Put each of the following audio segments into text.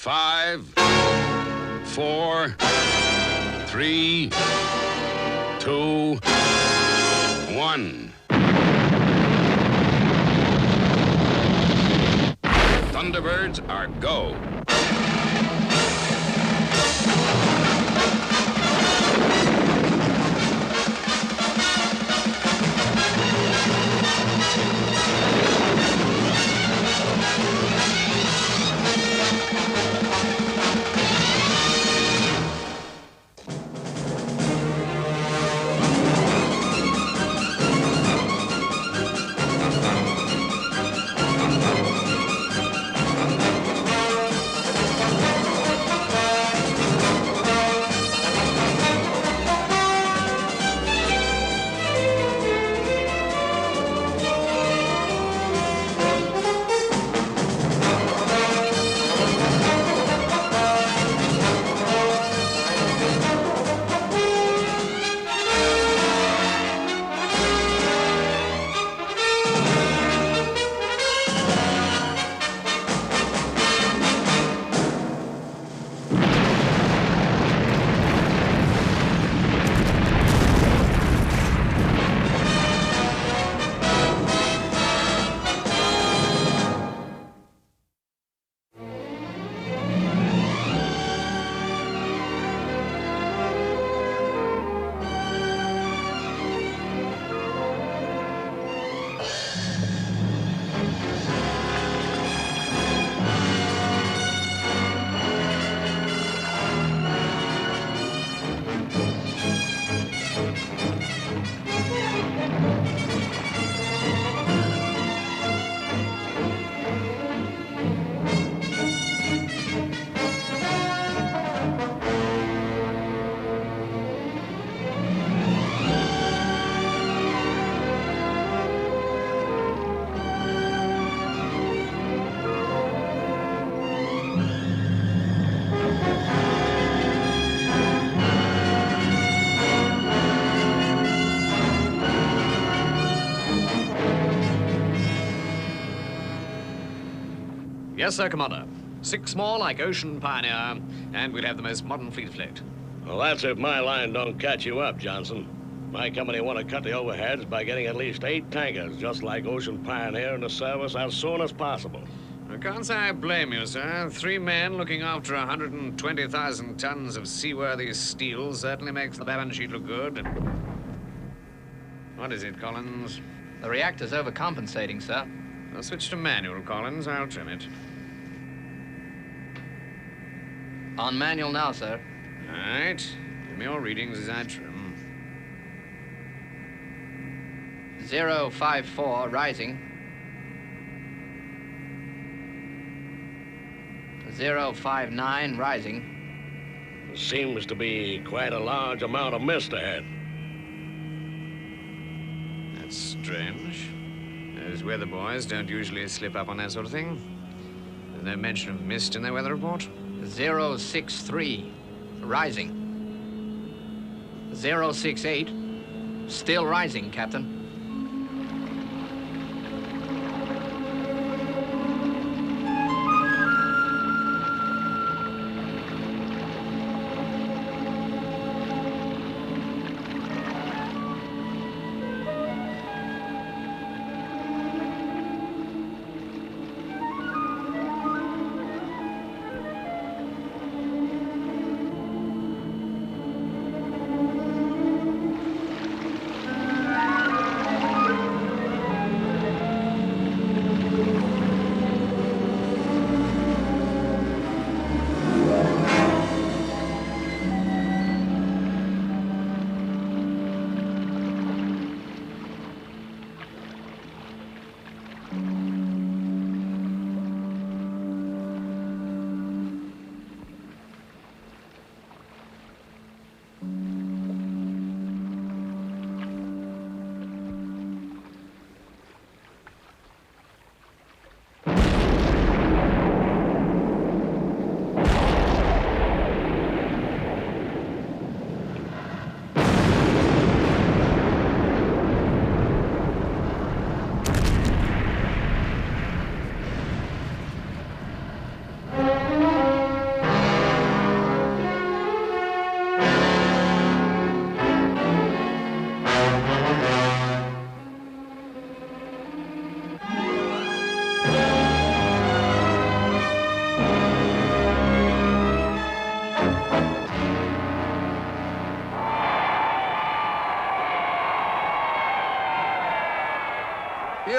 5, 4, 3, 2, 1. Thunderbirds are go. Yes, sir, Commander. 6 more like Ocean Pioneer, and we'll have the most modern fleet afloat. Well, that's if my line don't catch you up, Johnson. My company want to cut the overheads by getting at least 8 tankers, just like Ocean Pioneer, into service as soon as possible. I can't say I blame you, sir. 3 men looking after 120,000 tons of seaworthy steel certainly makes the balance sheet look good. What is it, Collins? The reactor's overcompensating, sir. I'll switch to manual, Collins. I'll trim it. On manual now, sir. All right. Give me your readings as I trim. 054, rising. 059, rising. Seems to be quite a large amount of mist ahead. That's strange. Those weather boys don't usually slip up on that sort of thing. There's no mention of mist in their weather report. 063, rising. 068, still rising, Captain.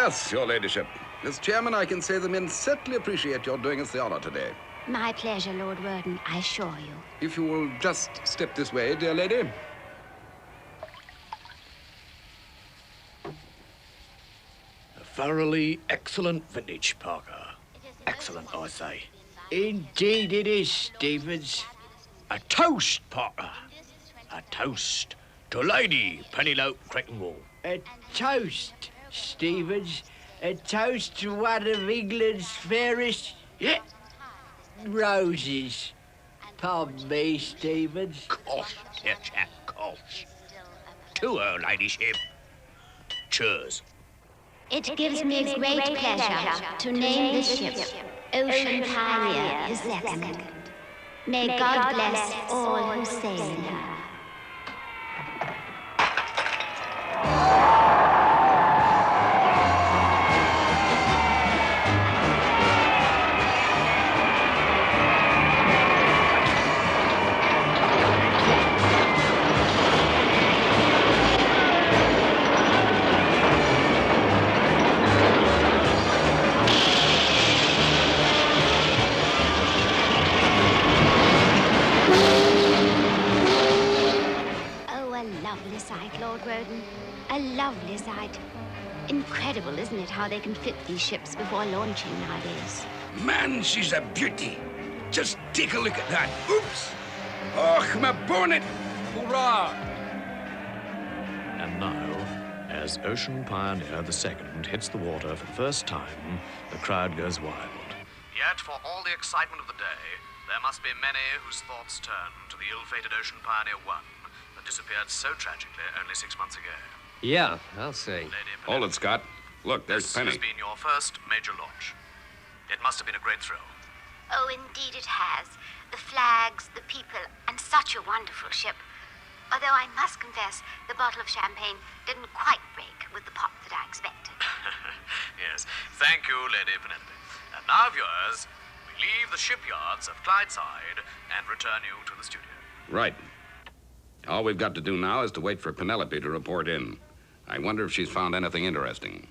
Yes, your ladyship. As chairman, I can say the men certainly appreciate your doing us the honor today. My pleasure, Lord Worden, I assure you. If you will just step this way, dear lady. A thoroughly excellent vintage, Parker. Excellent, I say. Indeed it is, Stevens. A toast, Parker. A toast to Lady Penelope Creighton-Wall. A toast, Stevens. A toast to one of England's fairest roses. Pardon me, Stevens. Course, dear chap, course. To her ladyship. Cheers. It gives me great pleasure to name this ship Ocean Pioneer the Second. May God bless all who sail in her. A lovely sight. Incredible, isn't it, how they can fit these ships before launching nowadays? Man, she's a beauty. Just take a look at that. Oops! Oh, my bonnet! Hurrah! And now, as Ocean Pioneer II hits the water for the first time, the crowd goes wild. Yet, for all the excitement of the day, there must be many whose thoughts turn to the ill-fated Ocean Pioneer I that disappeared so tragically only 6 months ago. Yeah, I'll say. Lady Penelope, Hold it, Scott. Look, there's this Penny. has been your first major launch. It must have been a great thrill. Oh, indeed it has. The flags, the people, and such a wonderful ship. Although I must confess, the bottle of champagne didn't quite break with the pop that I expected. Yes, thank you, Lady Penelope. And now, viewers, we leave the shipyards of Clydeside and return you to the studio. Right. All we've got to do now is to wait for Penelope to report in. I wonder if she's found anything interesting.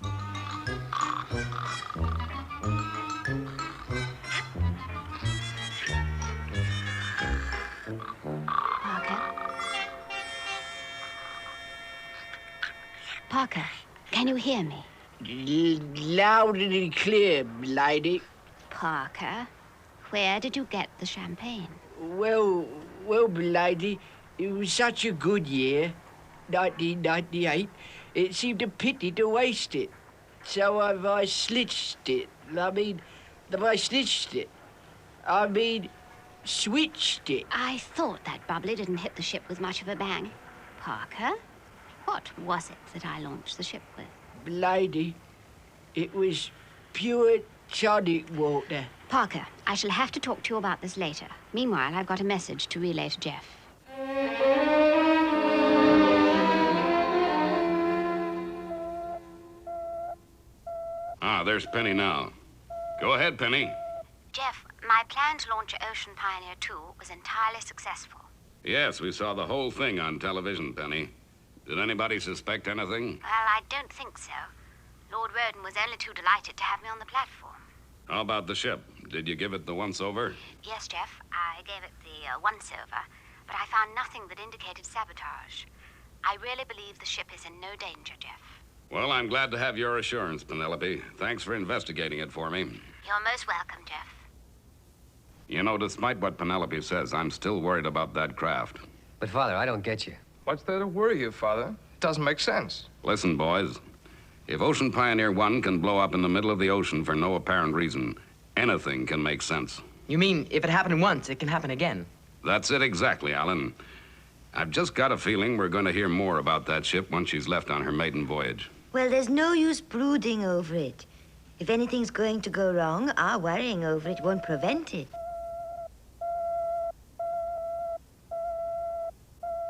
Parker, can you hear me? Loud and clear, lady. Parker, where did you get the champagne? Well, lady, it was such a good year, 1998. It seemed a pity to waste it. So I switched it. Switched it. I thought that bubbly didn't hit the ship with much of a bang. Parker, what was it that I launched the ship with? Lady, it was pure tonic water. Parker, I shall have to talk to you about this later. Meanwhile, I've got a message to relay to Jeff. Ah, there's Penny now. Go ahead, Penny. Jeff, my plan to launch Ocean Pioneer 2 was entirely successful. Yes, we saw the whole thing on television, Penny. Did anybody suspect anything? Well, I don't think so. Lord Roden was only too delighted to have me on the platform. How about the ship? Did you give it the once-over? Yes, Jeff, I gave it the once-over, but I found nothing that indicated sabotage. I really believe the ship is in no danger, Jeff. Well, I'm glad to have your assurance, Penelope. Thanks for investigating it for me. You're most welcome, Jeff. You know, despite what Penelope says, I'm still worried about that craft. But, Father, I don't get you. What's there to worry you, Father? It doesn't make sense. Listen, boys. If Ocean Pioneer 1 can blow up in the middle of the ocean for no apparent reason, anything can make sense. You mean if it happened once, it can happen again? That's it exactly, Alan. I've just got a feeling we're going to hear more about that ship once she's left on her maiden voyage. Well, there's no use brooding over it. If anything's going to go wrong, our worrying over it won't prevent it.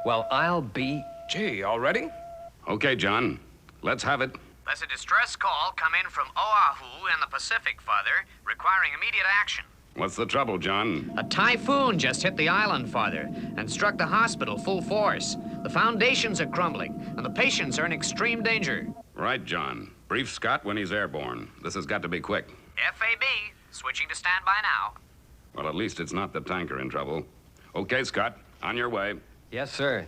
Well, I'll be... Gee, already? Okay, John. Let's have it. There's a distress call come in from Oahu in the Pacific, Father, requiring immediate action. What's the trouble, John? A typhoon just hit the island, Father, and struck the hospital full force. The foundations are crumbling, and the patients are in extreme danger. Right, John. Brief Scott when he's airborne. This has got to be quick. FAB, switching to standby now. Well, at least it's not the tanker in trouble. Okay, Scott, on your way. Yes, sir.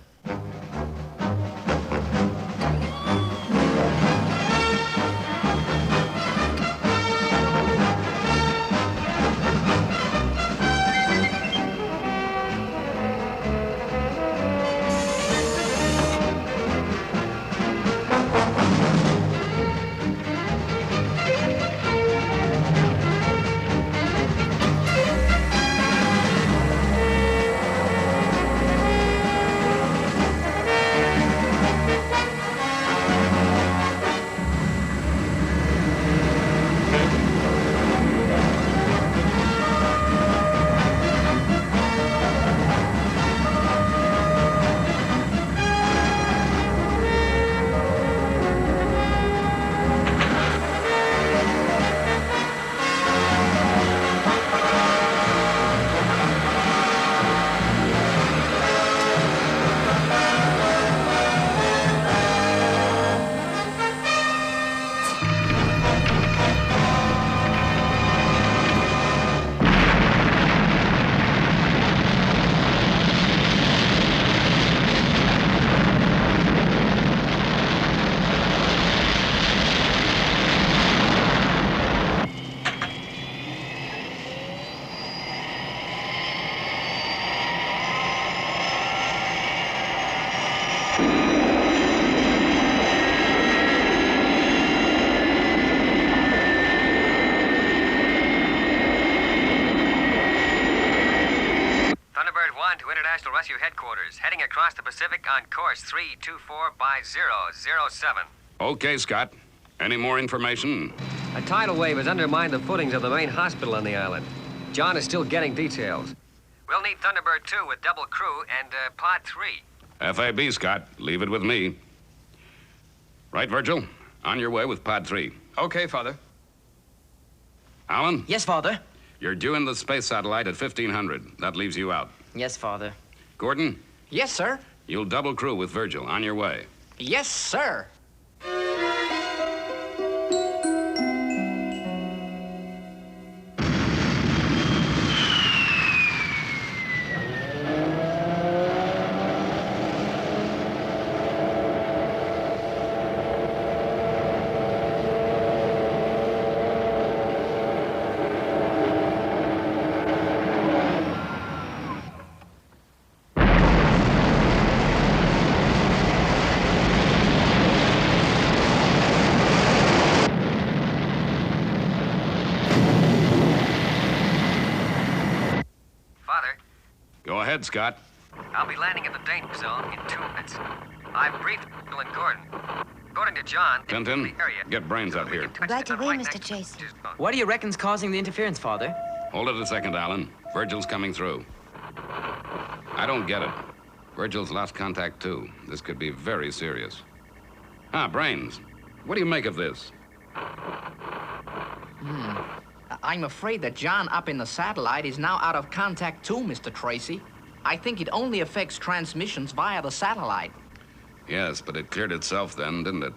International Rescue Headquarters, heading across the Pacific on course 324 by 007. Okay, Scott. Any more information? A tidal wave has undermined the footings of the main hospital on the island. John is still getting details. We'll need Thunderbird 2 with double crew and Pod 3. FAB, Scott. Leave it with me. Right, Virgil? On your way with Pod 3. Okay, Father. Alan? Yes, Father. You're due in the space satellite at 1500. That leaves you out. Yes, Father. Gordon? Yes, sir. You'll double crew with Virgil. On your way. Yes, sir. Go ahead, Scott. I'll be landing in the danger zone in 2 minutes. I've briefed Bill and Gordon. According to John, Tintin, get Brains up here. Right away, Mr. Tracy. What do you reckon's causing the interference, Father? Hold it a second, Alan. Virgil's coming through. I don't get it. Virgil's lost contact, too. This could be very serious. Brains. What do you make of this? I'm afraid that John up in the satellite is now out of contact too, Mr. Tracy. I think it only affects transmissions via the satellite. Yes, but it cleared itself then, didn't it?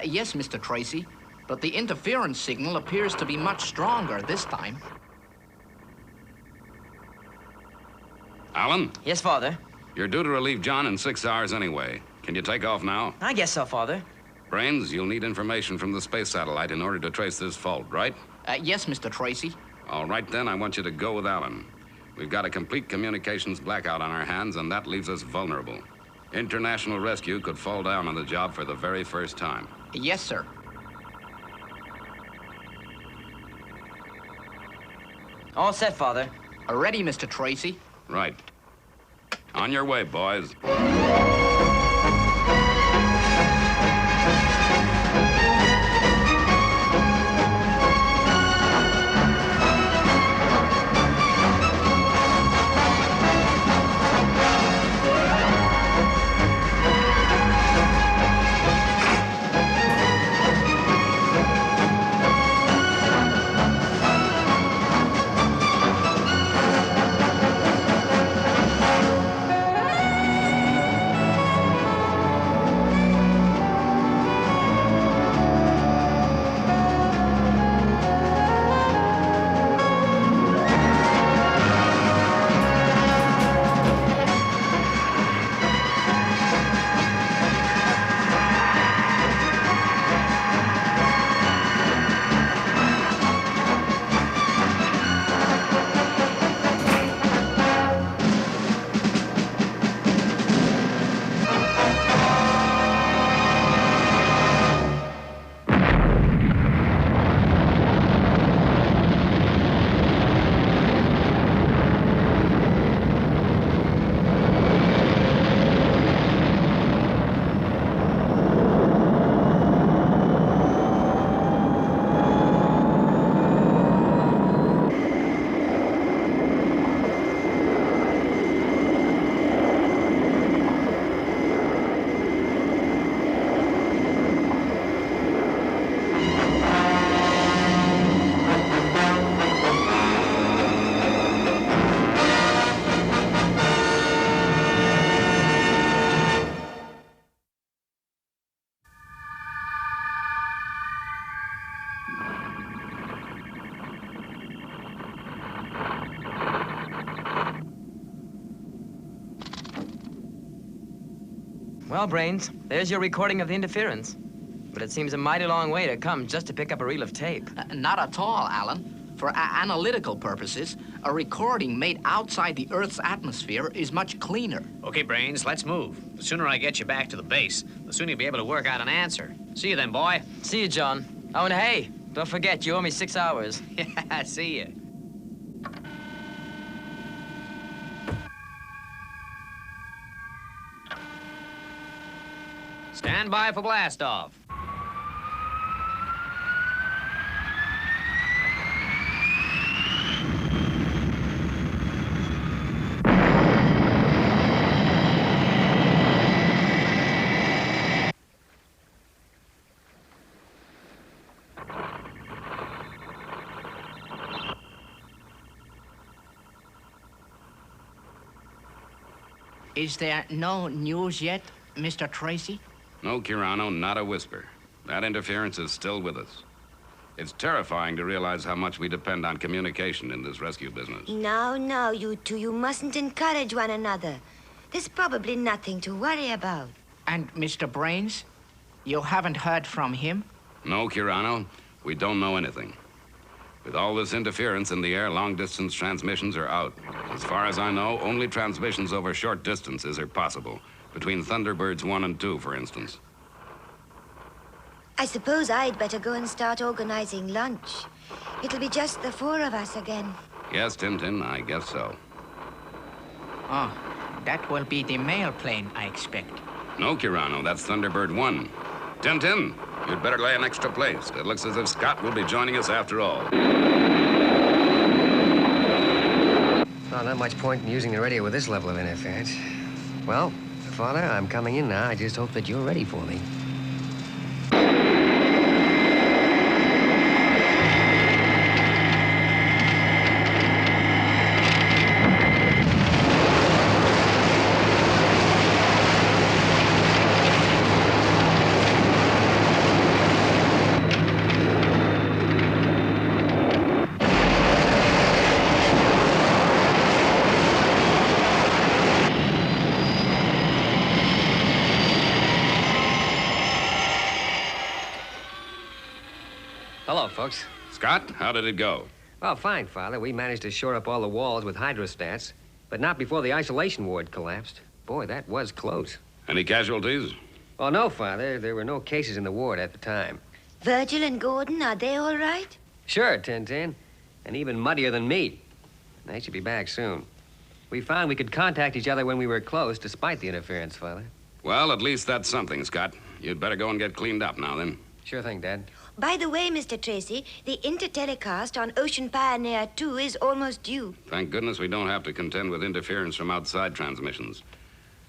Yes, Mr. Tracy. But the interference signal appears to be much stronger this time. Alan? Yes, Father. You're due to relieve John in 6 hours anyway. Can you take off now? I guess so, Father. Brains, you'll need information from the space satellite in order to trace this fault, right? Yes, Mr. Tracy. All right, then, I want you to go with Alan. We've got a complete communications blackout on our hands, and that leaves us vulnerable. International Rescue could fall down on the job for the very first time. Yes, sir. All set, Father. Ready, Mr. Tracy. Right. On your way, boys. Well, Brains, there's your recording of the interference. But it seems a mighty long way to come just to pick up a reel of tape. Not at all, Alan. For analytical purposes, a recording made outside the Earth's atmosphere is much cleaner. Okay, Brains, let's move. The sooner I get you back to the base, the sooner you'll be able to work out an answer. See you then, boy. See you, John. Oh, and hey, don't forget, you owe me 6 hours. Yeah, see you. Stand by for blast-off. Is there no news yet, Mr. Tracy? No, Kirano, not a whisper. That interference is still with us. It's terrifying to realize how much we depend on communication in this rescue business. Now, you two, you mustn't encourage one another. There's probably nothing to worry about. And Mr. Brains, you haven't heard from him? No, Kirano, we don't know anything. With all this interference in the air, long-distance transmissions are out. As far as I know, only transmissions over short distances are possible. Between Thunderbirds 1 and 2, for instance. I suppose I'd better go and start organizing lunch. It'll be just the 4 of us again. Yes, Tintin, I guess so. Oh, that will be the mail plane, I expect. No, Kirano, that's Thunderbird 1. Tintin, you'd better lay an extra place. It looks as if Scott will be joining us after all. Well, not much point in using the radio with this level of interference. Well, Father, I'm coming in now. I just hope that you're ready for me. Hello, folks. Scott, how did it go? Well, fine, Father. We managed to shore up all the walls with hydrostats, but not before the isolation ward collapsed. Boy, that was close. Any casualties? Well, no, Father. There were no cases in the ward at the time. Virgil and Gordon, are they all right? Sure, Tintin. And even muddier than me. They should be back soon. We found we could contact each other when we were close, despite the interference, Father. Well, at least that's something, Scott. You'd better go and get cleaned up now, then. Sure thing, Dad. By the way, Mr. Tracy, the intertelecast on Ocean Pioneer 2 is almost due. Thank goodness we don't have to contend with interference from outside transmissions.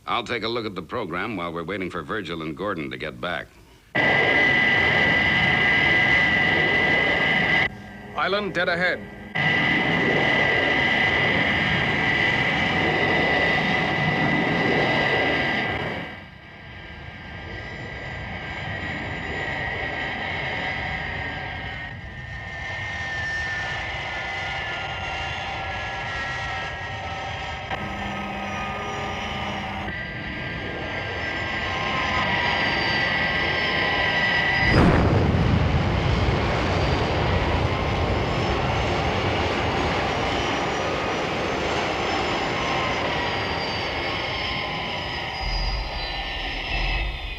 I'll take a look at the program while we're waiting for Virgil and Gordon to get back. Island dead ahead.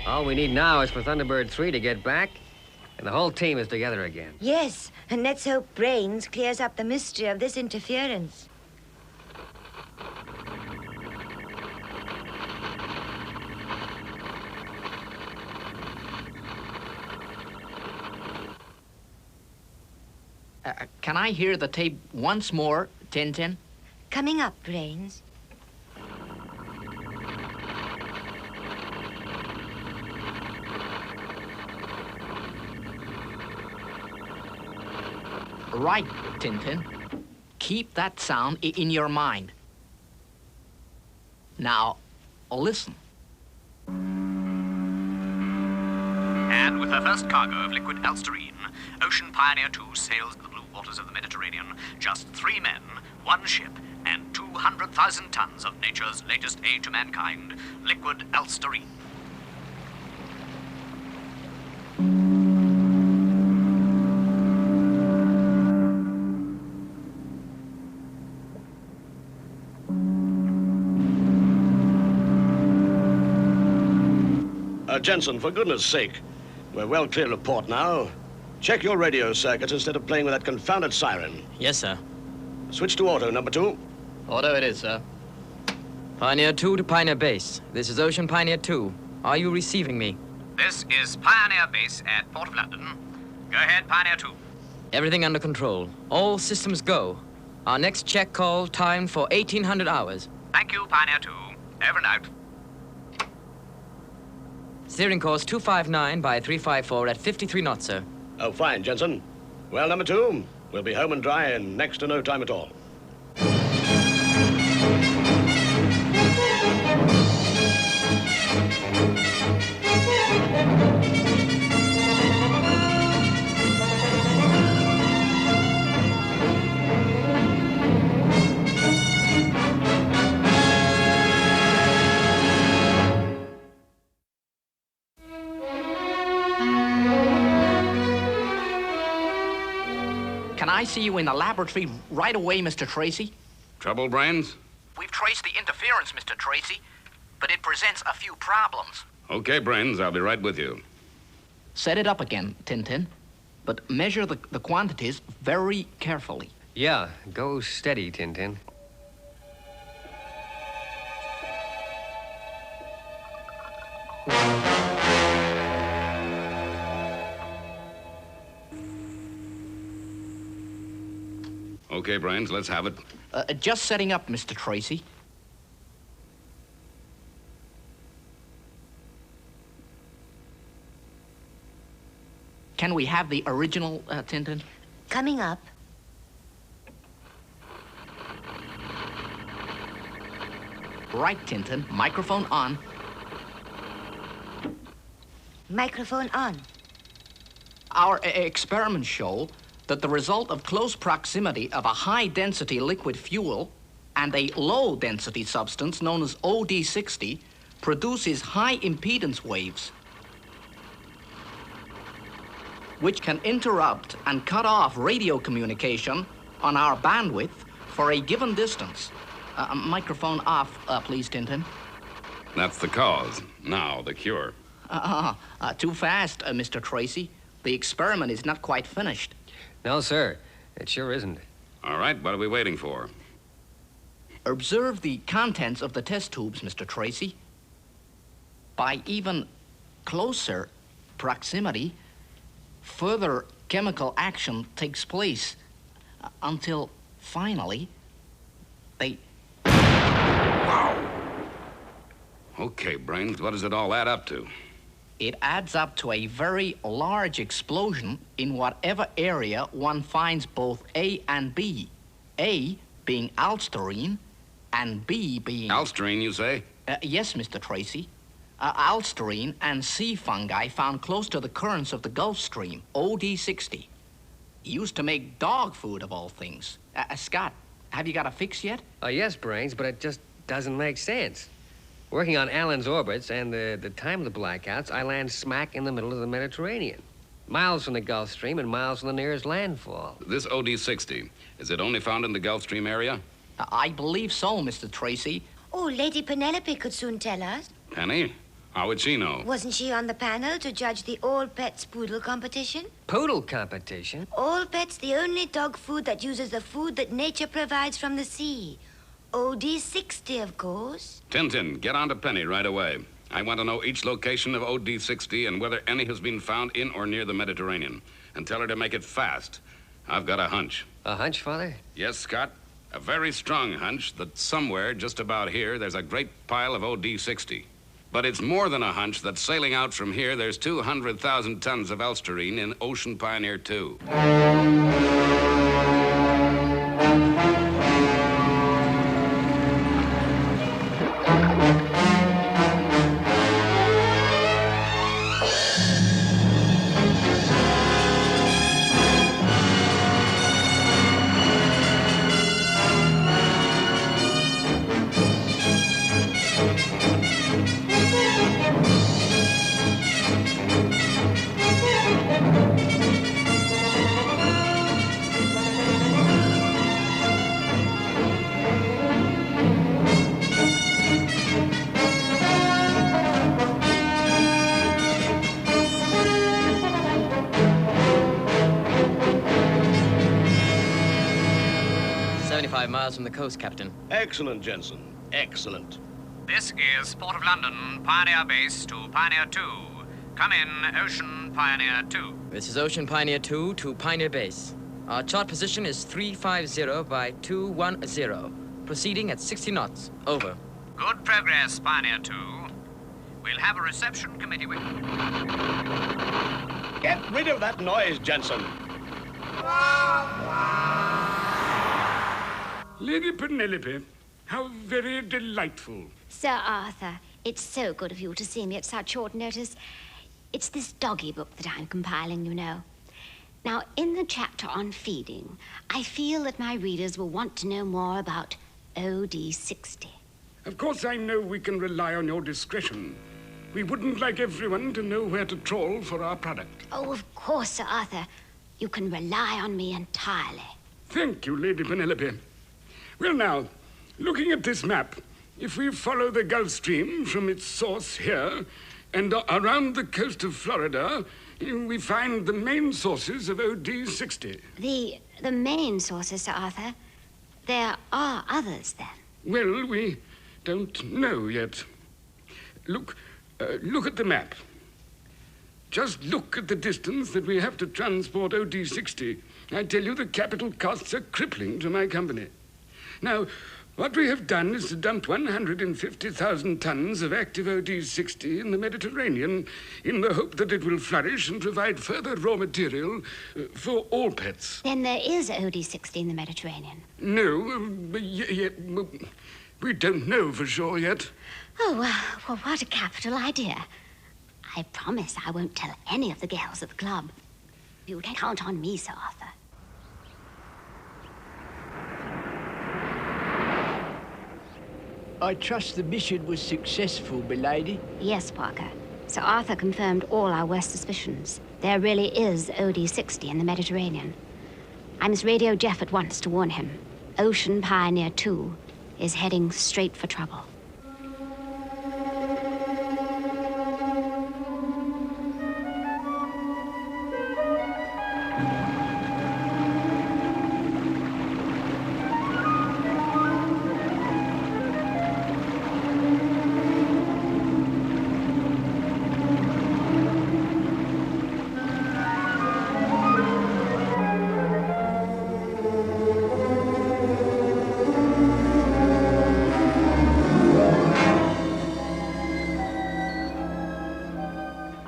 All we need now is for Thunderbird 3 to get back, and the whole team is together again. Yes, and let's hope Brains clears up the mystery of this interference. Can I hear the tape once more, Tintin? Coming up, Brains. Right, Tintin. Keep that sound in your mind. Now, listen. And with her first cargo of liquid Alsterine, Ocean Pioneer 2 sails the blue waters of the Mediterranean. Just 3 men, 1 ship, and 200,000 tons of nature's latest aid to mankind, liquid Alsterine. Jensen, for goodness sake. We're well clear of port now. Check your radio circuits instead of playing with that confounded siren. Yes, sir. Switch to auto, number 2. Auto it is, sir. Pioneer 2 to Pioneer Base. This is Ocean Pioneer 2. Are you receiving me? This is Pioneer Base at Port of London. Go ahead, Pioneer 2. Everything under control. All systems go. Our next check call timed for 1800 hours. Thank you, Pioneer 2. Over and out. Steering course 259 by 354 at 53 knots, sir. Oh, fine, Jensen. Well, number 2, we'll be home and dry in next to no time at all. Can I see you in the laboratory right away, Mr. Tracy? Trouble, Brains? We've traced the interference, Mr. Tracy, but it presents a few problems. Okay, Brains, I'll be right with you. Set it up again, Tintin, but measure the quantities very carefully. Yeah, go steady, Tintin. Okay, Brains, let's have it. Just setting up, Mr. Tracy. Can we have the original, Tintin? Coming up. Right, Tintin. Microphone on. Microphone on. Our experiments show that the result of close proximity of a high-density liquid fuel and a low-density substance known as OD60 produces high impedance waves, which can interrupt and cut off radio communication on our bandwidth for a given distance. Microphone off, please, Tintin. That's the cause. Now, the cure. Too fast, Mr. Tracy. The experiment is not quite finished. No, sir. It sure isn't. All right, what are we waiting for? Observe the contents of the test tubes, Mr. Tracy. By even closer proximity, further chemical action takes place until finally they... Wow! Okay, Brains, what does it all add up to? It adds up to a very large explosion in whatever area one finds both A and B. A being alsterine and B being... Alsterine, you say? Yes, Mr. Tracy. Alsterine and sea fungi found close to the currents of the Gulf Stream, OD60. Used to make dog food, of all things. Scott, have you got a fix yet? Yes, Brains, but it just doesn't make sense. Working on Allen's orbits and the time of the blackouts, I land smack in the middle of the Mediterranean. Miles from the Gulf Stream and miles from the nearest landfall. This OD60, is it only found in the Gulf Stream area? I believe so, Mr. Tracy. Oh, Lady Penelope could soon tell us. Penny? How would she know? Wasn't she on the panel to judge the All Pets Poodle competition? Poodle competition? All Pets, the only dog food that uses the food that nature provides from the sea. OD60, of course. Tintin, get on to Penny right away. I want to know each location of OD60 and whether any has been found in or near the Mediterranean. And tell her to make it fast. I've got a hunch. A hunch, Father? Yes, Scott. A very strong hunch that somewhere just about here there's a great pile of OD60. But it's more than a hunch that sailing out from here there's 200,000 tons of alsterine in Ocean Pioneer 2. miles from the coast, Captain. Excellent, Jensen. Excellent. This is Port of London, Pioneer Base to Pioneer 2. Come in, Ocean Pioneer 2. This is Ocean Pioneer 2 to Pioneer Base. Our chart position is 350 by 210. Proceeding at 60 knots. Over. Good progress, Pioneer 2. We'll have a reception committee with you. Get rid of that noise, Jensen. Lady Penelope, how very delightful. Sir Arthur, it's so good of you to see me at such short notice. It's this doggy book that I'm compiling, you know. Now, in the chapter on feeding, I feel that my readers will want to know more about OD60. Of course, I know we can rely on your discretion. We wouldn't like everyone to know where to trawl for our product. Oh, of course, Sir Arthur. You can rely on me entirely. Thank you, Lady Penelope. Well, now, looking at this map, if we follow the Gulf Stream from its source here and around the coast of Florida, we find the main sources of OD60. The main sources, Sir Arthur? There are others, then? Well, we don't know yet. Look at the map. Just look at the distance that we have to transport OD60. I tell you, the capital costs are crippling to my company. Now, what we have done is to dump 150,000 tons of active OD60 in the Mediterranean in the hope that it will flourish and provide further raw material for all pets. Then there is OD60 in the Mediterranean? No, we don't know for sure yet. Oh, well, what a capital idea. I promise I won't tell any of the girls at the club. You can count on me, Sir Arthur. I trust the mission was successful, milady. Yes, Parker. Sir Arthur confirmed all our worst suspicions. There really is OD60 in the Mediterranean. I must radio Jeff at once to warn him. Ocean Pioneer 2 is heading straight for trouble.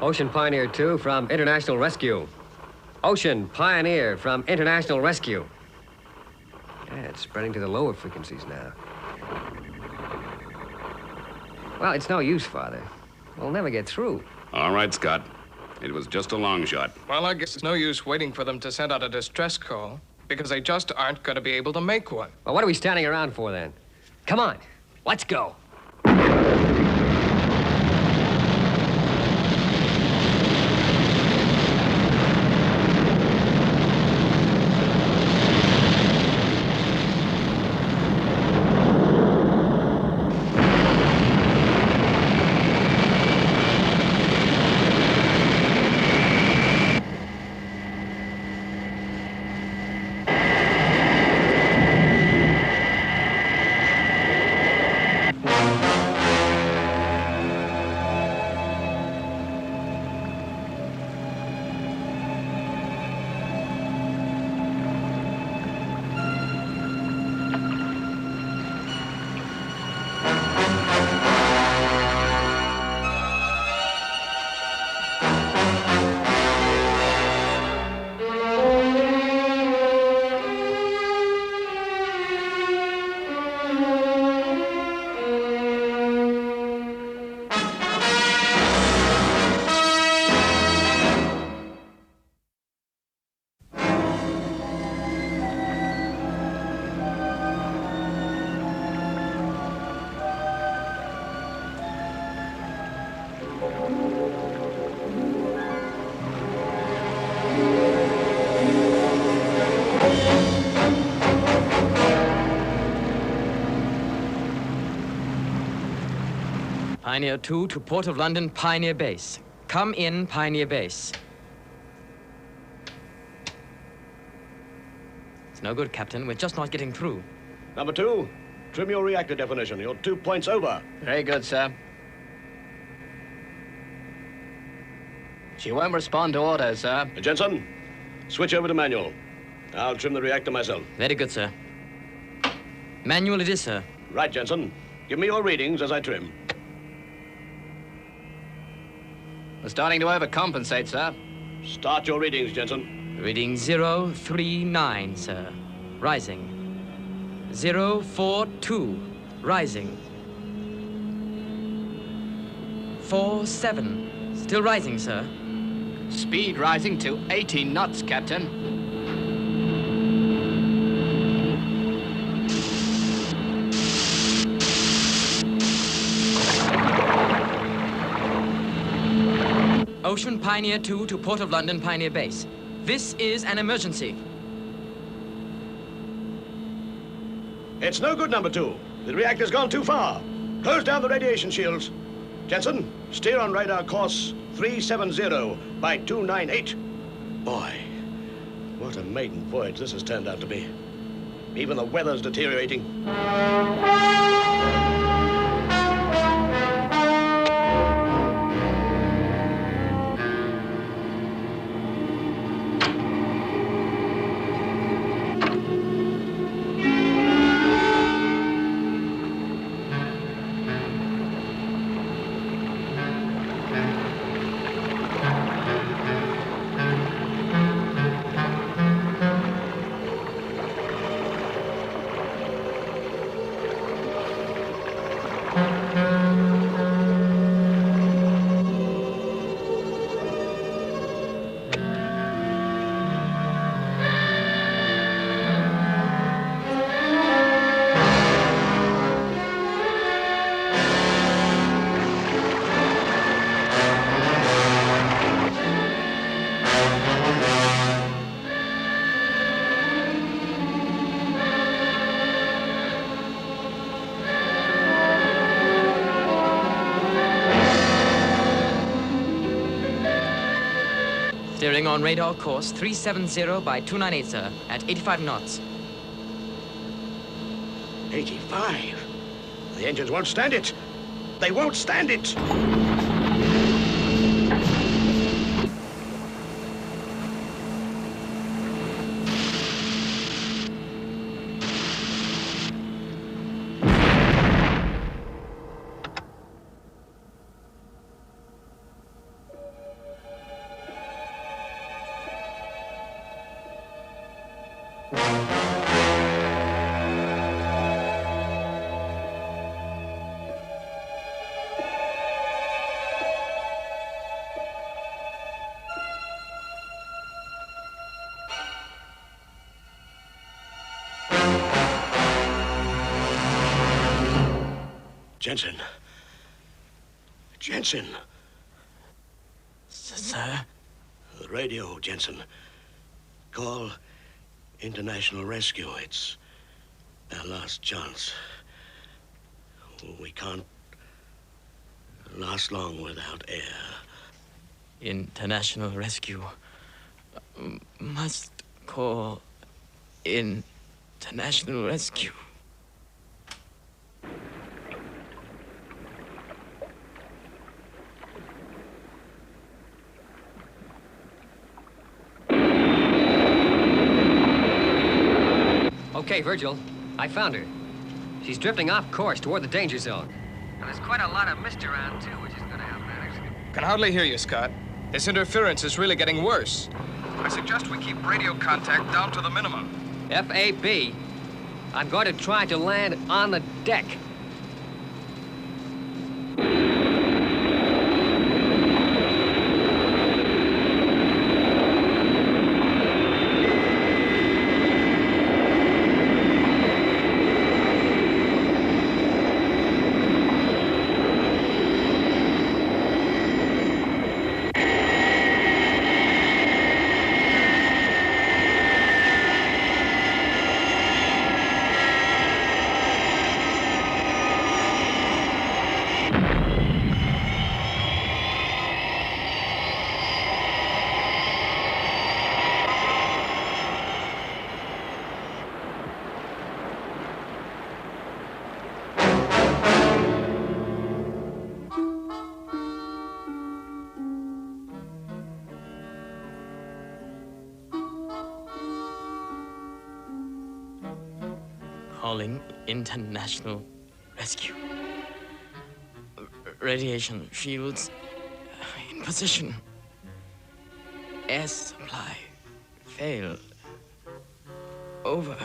Ocean Pioneer 2 from International Rescue. Ocean Pioneer from International Rescue. Yeah, it's spreading to the lower frequencies now. Well, it's no use, Father. We'll never get through. All right, Scott. It was just a long shot. Well, I guess it's no use waiting for them to send out a distress call, because they just aren't going to be able to make one. Well, what are we standing around for, then? Come on, let's go. Pioneer 2 to Port of London, Pioneer Base. Come in, Pioneer Base. It's no good, Captain. We're just not getting through. Number 2, trim your reactor definition. You're 2 points over. Very good, sir. She won't respond to orders, sir. Jensen, switch over to manual. I'll trim the reactor myself. Very good, sir. Manual it is, sir. Right, Jensen. Give me your readings as I trim. We're starting to overcompensate, sir. Start your readings, Jensen. Reading 039, sir. Rising. 042. Rising. 47. Still rising, sir. Speed rising to 80 knots, Captain. Ocean Pioneer 2 to Port of London Pioneer Base. This is an emergency. It's no good, number 2. The reactor's gone too far. Close down the radiation shields. Jensen, steer on radar course 370 by 298. Boy, what a maiden voyage this has turned out to be. Even the weather's deteriorating. Steering on radar course 370 by 298, sir, at 85 knots. 85? The engines won't stand it. They won't stand it. Jensen. Jensen. Sir? The radio, Jensen. Call international rescue. It's our last chance. We can't last long without air. International rescue. Must call international rescue. Okay, Virgil, I found her. She's drifting off course toward the danger zone. And there's quite a lot of mist around, too, which is going to help matters. Can hardly hear you, Scott. This interference is really getting worse. I suggest we keep radio contact down to the minimum. FAB. I'm going to try to land on the deck. Calling international rescue. Radiation shields in position. Air supply failed. Over.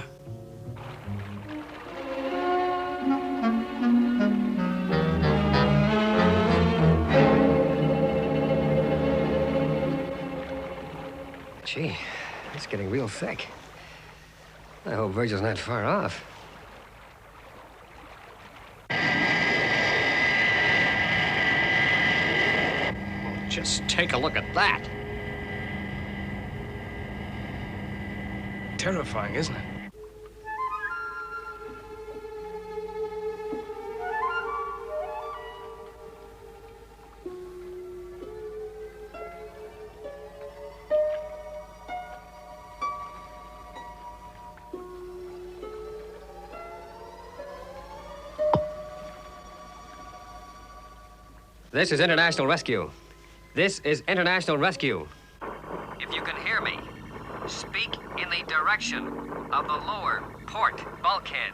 Gee, it's getting real thick. I hope Virgil's not far off. Just take a look at that. Terrifying, isn't it? This is International Rescue. This is International Rescue. If you can hear me, speak in the direction of the lower port bulkhead.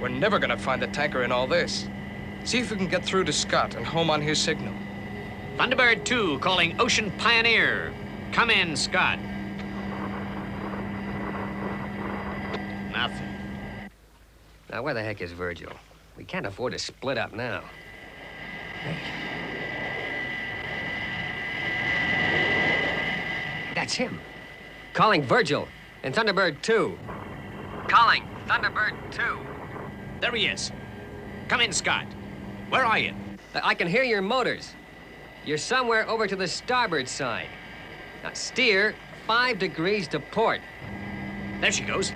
We're never gonna find the tanker in all this. See if we can get through to Scott and home on his signal. Thunderbird 2 calling Ocean Pioneer. Come in, Scott. Nothing. Now, where the heck is Virgil? We can't afford to split up now. Hey. That's him. Calling Virgil in Thunderbird 2. Calling Thunderbird 2. There he is. Come in, Scott. Where are you? I can hear your motors. You're somewhere over to the starboard side. Now, steer 5 degrees to port. There she goes.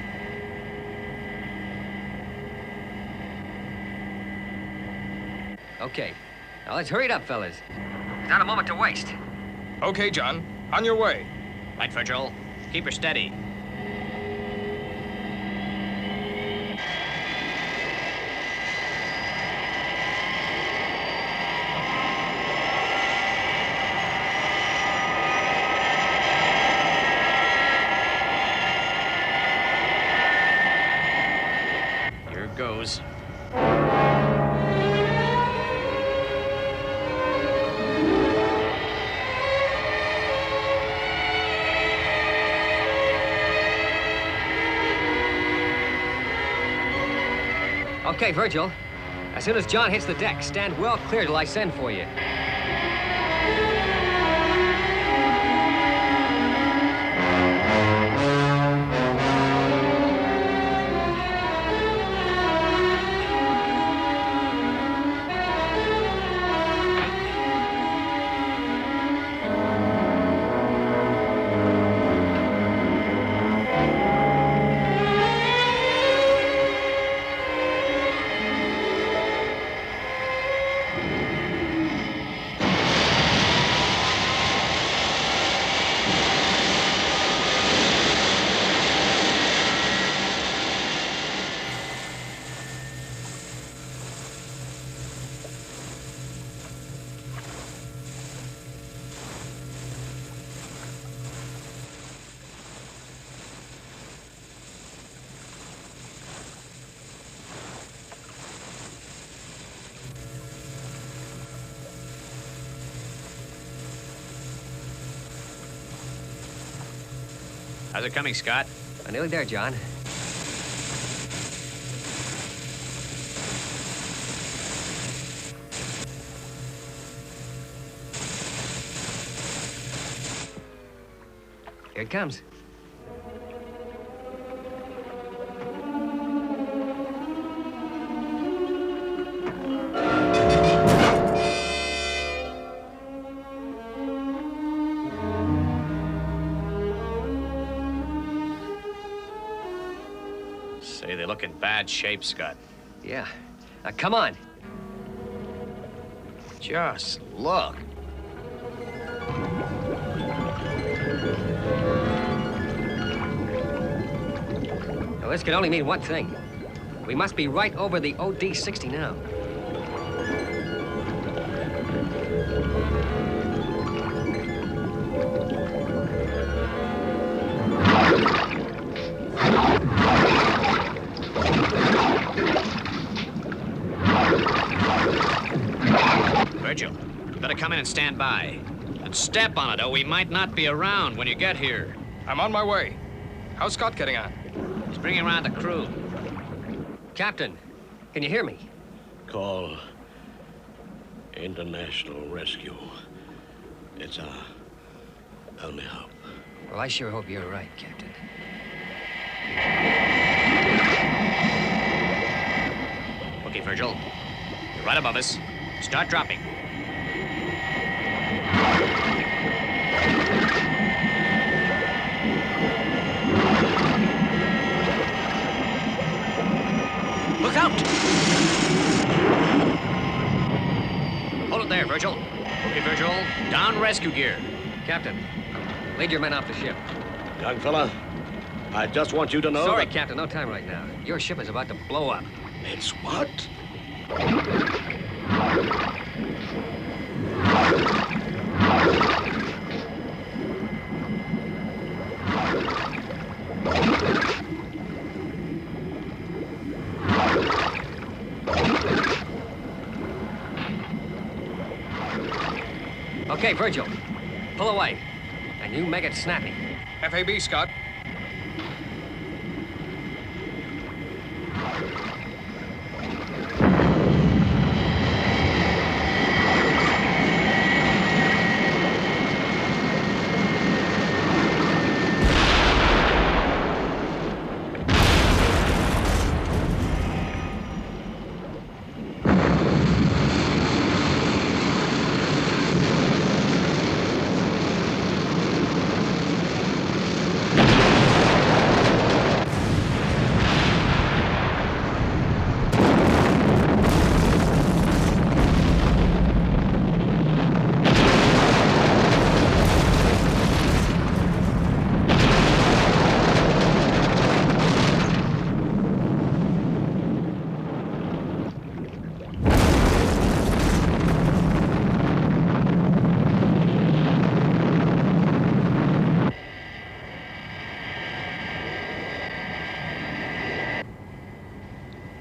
Okay. Now, let's hurry it up, fellas. There's not a moment to waste. Okay, John. On your way. Right, Virgil. Keep her steady. Here goes. Okay, Virgil. As soon as John hits the deck, stand well clear till I send for you. How's it coming, Scott? I'm nearly there, John. Here it comes. Say they look in bad shape, Scott. Yeah. Now, come on. Just look. Now, this can only mean one thing. We must be right over the OD-60 now. Virgil, you better come in and stand by. And step on it, or we might not be around when you get here. I'm on my way. How's Scott getting on? He's bringing around the crew. Captain, can you hear me? Call international rescue. It's our only hope. Well, I sure hope you're right, Captain. Okay, Virgil. You're right above us. Start dropping. Look out! Hold it there, Virgil. Okay, Virgil. Down rescue gear. Captain, lead your men off the ship. Young fella, I just want you to know Sorry, that... Captain, no time right now. Your ship is about to blow up. It's what? Okay, Virgil, pull away. And you make it snappy. FAB, Scott.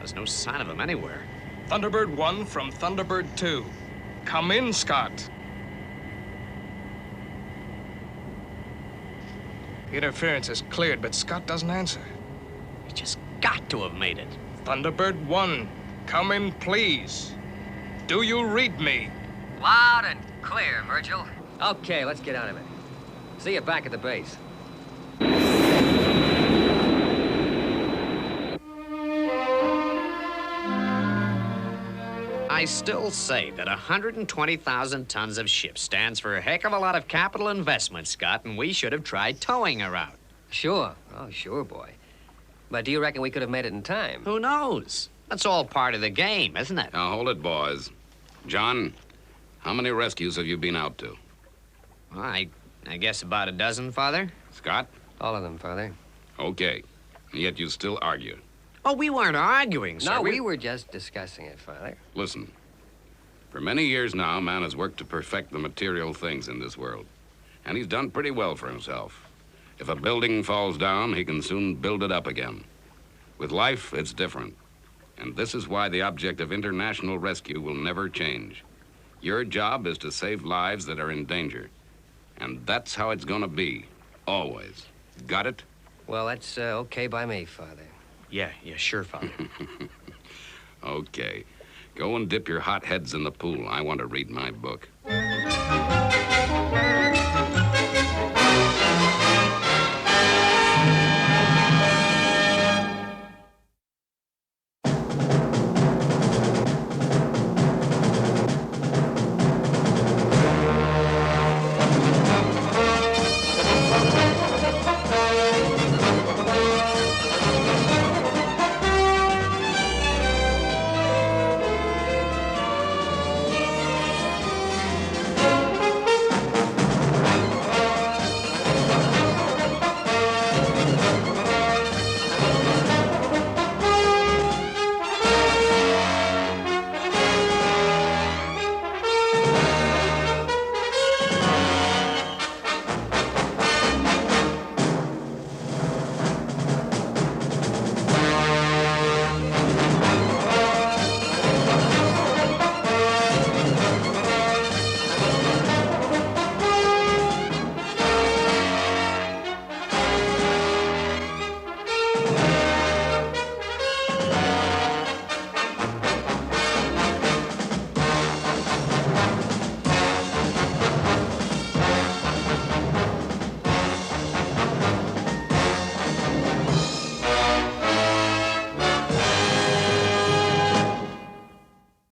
There's no sign of him anywhere. Thunderbird 1 from Thunderbird 2. Come in, Scott. The interference is cleared, but Scott doesn't answer. He just got to have made it. Thunderbird 1, come in, please. Do you read me? Loud and clear, Virgil. Okay, let's get out of it. See you back at the base. I still say that 120,000 tons of ship stands for a heck of a lot of capital investment, Scott, and we should have tried towing her out. Sure. Oh, sure, boy. But do you reckon we could have made it in time? Who knows? That's all part of the game, isn't it? Now, hold it, boys. John, how many rescues have you been out to? Well, I guess about a dozen, Father. Scott? All of them, Father. Okay. And yet you still argue. Oh, we weren't arguing, sir. No, we were just discussing it, Father. Listen. For many years now, man has worked to perfect the material things in this world. And he's done pretty well for himself. If a building falls down, he can soon build it up again. With life, it's different. And this is why the object of international rescue will never change. Your job is to save lives that are in danger. And that's how it's gonna be. Always. Got it? Well, that's okay by me, Father. Yeah, sure, Father. Okay. Go and dip your hot heads in the pool. I want to read my book.